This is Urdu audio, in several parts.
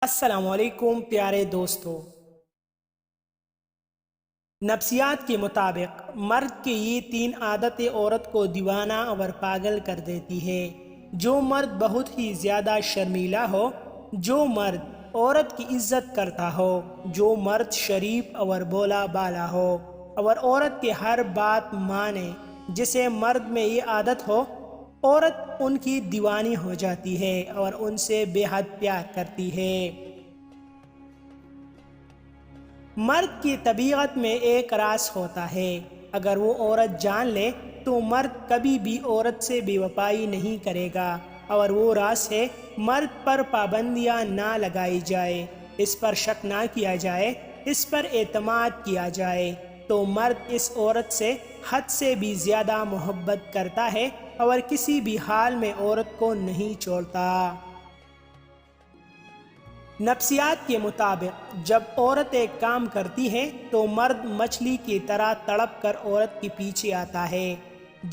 السلام علیکم پیارے دوستو۔ نفسیات کے مطابق مرد کی یہ 3 عادتیں عورت کو دیوانہ اور پاگل کر دیتی ہے۔ جو مرد بہت ہی زیادہ شرمیلا ہو، جو مرد عورت کی عزت کرتا ہو، جو مرد شریف اور بولا بالا ہو اور عورت کی ہر بات مانے، جسے مرد میں یہ عادت ہو، عورت ان کی دیوانی ہو جاتی ہے اور ان سے بے حد پیار کرتی ہے۔ مرد کی طبیعت میں ایک راز ہوتا ہے، اگر وہ عورت جان لے تو مرد کبھی بھی عورت سے بے وفائی نہیں کرے گا، اور وہ راز ہے مرد پر پابندیاں نہ لگائی جائے، اس پر شک نہ کیا جائے، اس پر اعتماد کیا جائے، تو مرد اس عورت سے حد سے بھی زیادہ محبت کرتا ہے اور کسی بھی حال میں عورت کو نہیں چھوڑتا۔ نفسیات کے مطابق جب عورت ایک کام کرتی ہے تو مرد مچھلی کی طرح تڑپ کر عورت کے پیچھے آتا ہے۔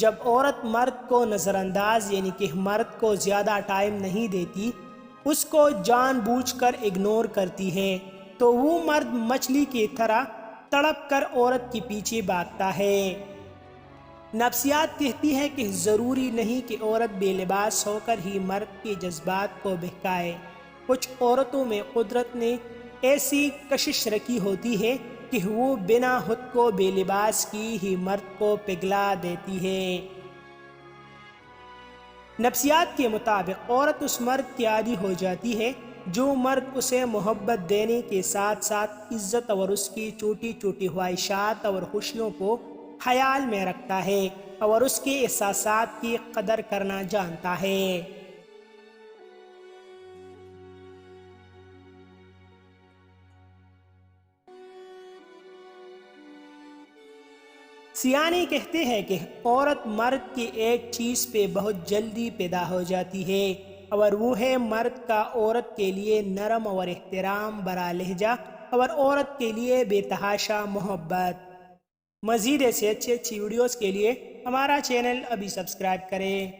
جب عورت مرد کو نظر انداز یعنی کہ مرد کو زیادہ ٹائم نہیں دیتی، اس کو جان بوجھ کر اگنور کرتی ہے، تو وہ مرد مچھلی کی طرح تڑپ کر عورت کے پیچھے بھاگتا ہے۔ نفسیات کہتی ہے کہ ضروری نہیں کہ عورت بے لباس ہو کر ہی مرد کے جذبات کو بہکائے۔ کچھ عورتوں میں قدرت نے ایسی کشش رکھی ہوتی ہے کہ وہ بنا خود کو بے لباس کی ہی مرد کو پگھلا دیتی ہے۔ نفسیات کے مطابق عورت اس مرد کی عادی ہو جاتی ہے جو مرد اسے محبت دینے کے ساتھ ساتھ عزت اور اس کی چھوٹی چھوٹی خواہشات اور خوشیوں کو خیال میں رکھتا ہے اور اس کے احساسات کی قدر کرنا جانتا ہے۔ سیانے کہتے ہیں کہ عورت مرد کی ایک چیز پہ بہت جلدی پیدا ہو جاتی ہے، اور وہ ہے مرد کا عورت کے لیے نرم اور احترام بھرا لہجہ اور عورت کے لیے بے تحاشا محبت۔ مزید ایسے اچھی ویڈیوز کے لیے ہمارا چینل ابھی سبسکرائب کریں۔